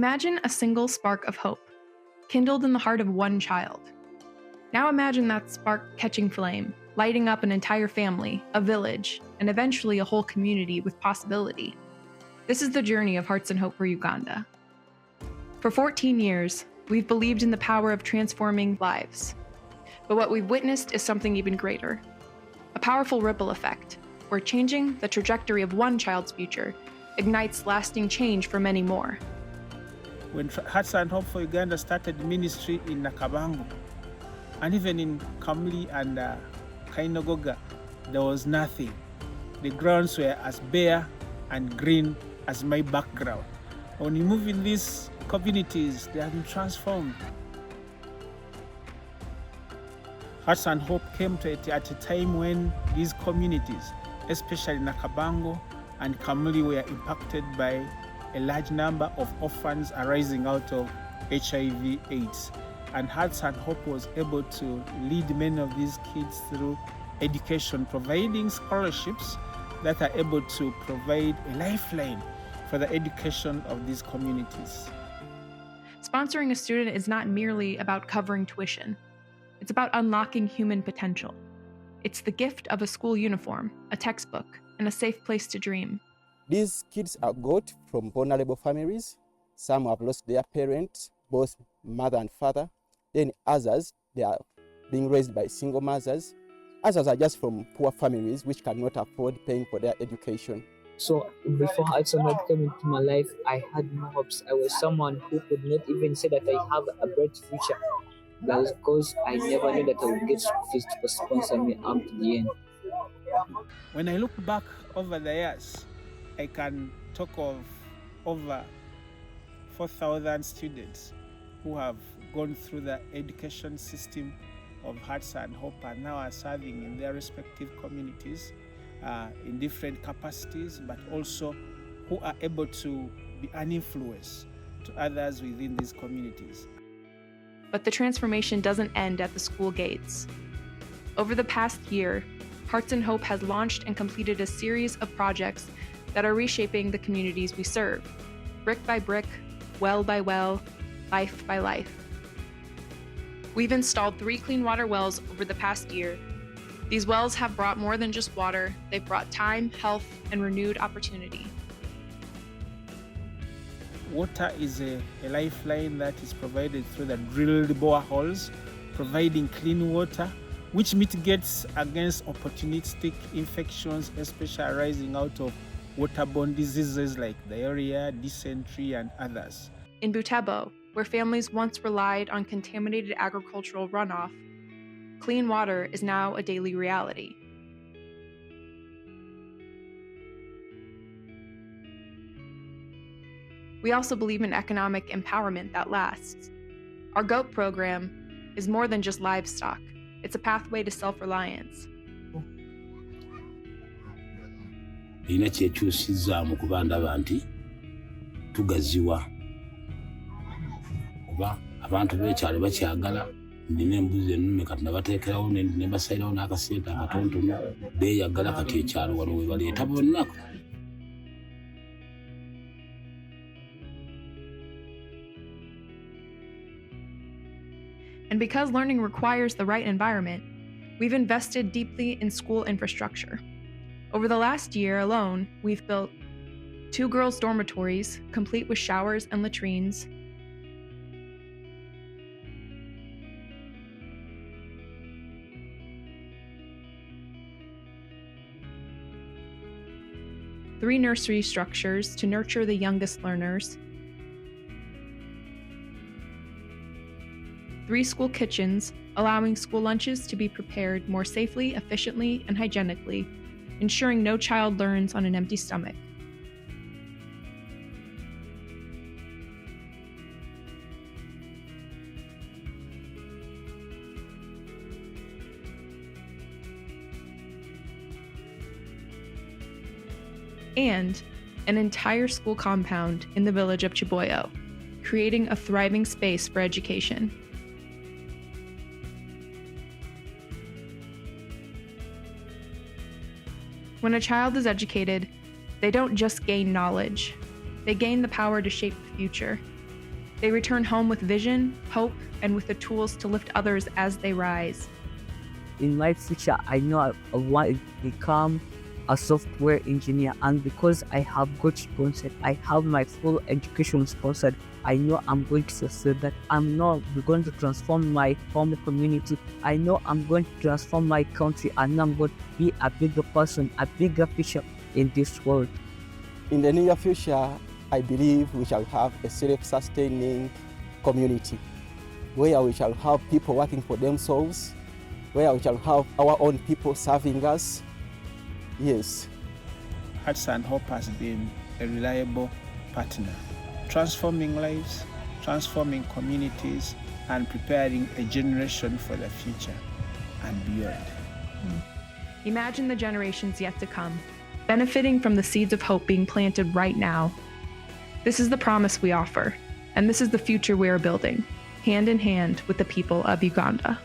Imagine a single spark of hope, kindled in the heart of one child. Now imagine that spark catching flame, lighting up an entire family, a village, and eventually a whole community with possibility. This is the journey of Hearts and Hope for Uganda. For 14 years, we've believed in the power of transforming lives. But what we've witnessed is something even greater. A powerful ripple effect, where changing the trajectory of one child's future ignites lasting change for many more. When Hearts and Hope for Uganda started ministry in Nakabango, and even in Kamli and Kainogoga, there was nothing. The grounds were as bare and green as my background. When you move in these communities, they have been transformed. Hearts and Hope came to it at a time when these communities, especially Nakabango and Kamli, were impacted by a large number of orphans arising out of HIV/AIDS. And Hearts and Hope was able to lead many of these kids through education, providing scholarships that are able to provide a lifeline for the education of these communities. Sponsoring a student is not merely about covering tuition. It's about unlocking human potential. It's the gift of a school uniform, a textbook, and a safe place to dream. These kids are got from vulnerable families. Some have lost their parents, both mother and father. Then others, they are being raised by single mothers. Others are just from poor families which cannot afford paying for their education. So before Hearts and Hope came into my life, I had no hopes. I was someone who could not even say that I have a bright future, because I never knew that I would get fees to sponsor me up to the end. When I look back over the years, I can talk of over 4,000 students who have gone through the education system of Hearts and Hope and now are serving in their respective communities in different capacities, but also who are able to be an influence to others within these communities. But the transformation doesn't end at the school gates. Over the past year, Hearts and Hope has launched and completed a series of projects that are reshaping the communities we serve, brick by brick, well by well, life by life. We've installed 3 clean water wells over the past year. These wells have brought more than just water, they've brought time, health, and renewed opportunity. Water is a lifeline that is provided through the drilled boreholes, providing clean water, which mitigates against opportunistic infections, especially arising out of waterborne diseases like diarrhea, dysentery, and others. In Butebo, where families once relied on contaminated agricultural runoff, clean water is now a daily reality. We also believe in economic empowerment that lasts. Our goat program is more than just livestock. It's a pathway to self-reliance. Ina kyekyusizza mu kuba ndaba nti tugaziwa oba abantu b'ekyalo bakyagala nina embuzi ennume kati nabateekerawo ne basayirawo n'akasente akatonotono beeyagala kati ekyalo wano we baleeta bonna. And because learning requires the right environment, we've invested deeply in school infrastructure. Over the last year alone, we've built 2 girls' dormitories, complete with showers and latrines, three nursery structures to nurture the youngest learners, 3 school kitchens, allowing school lunches to be prepared more safely, efficiently, and hygienically, ensuring no child learns on an empty stomach. And an entire school compound in the village of Chiboyo, creating a thriving space for education. When a child is educated, they don't just gain knowledge, they gain the power to shape the future. They return home with vision, hope, and with the tools to lift others as they rise. In my future, I know I want to become a software engineer, and because I have got sponsored, I have my full education sponsored, I know I'm going to succeed, that I'm not going to transform my home community. I know I'm going to transform my country, and I'm going to be a bigger person, a bigger future in this world. In the near future, I believe we shall have a self-sustaining community where we shall have people working for themselves, where we shall have our own people serving us. Yes. Hearts and Hope has been a reliable partner, transforming lives, transforming communities, and preparing a generation for the future and beyond. Imagine the generations yet to come, benefiting from the seeds of hope being planted right now. This is the promise we offer, and this is the future we are building, hand in hand with the people of Uganda.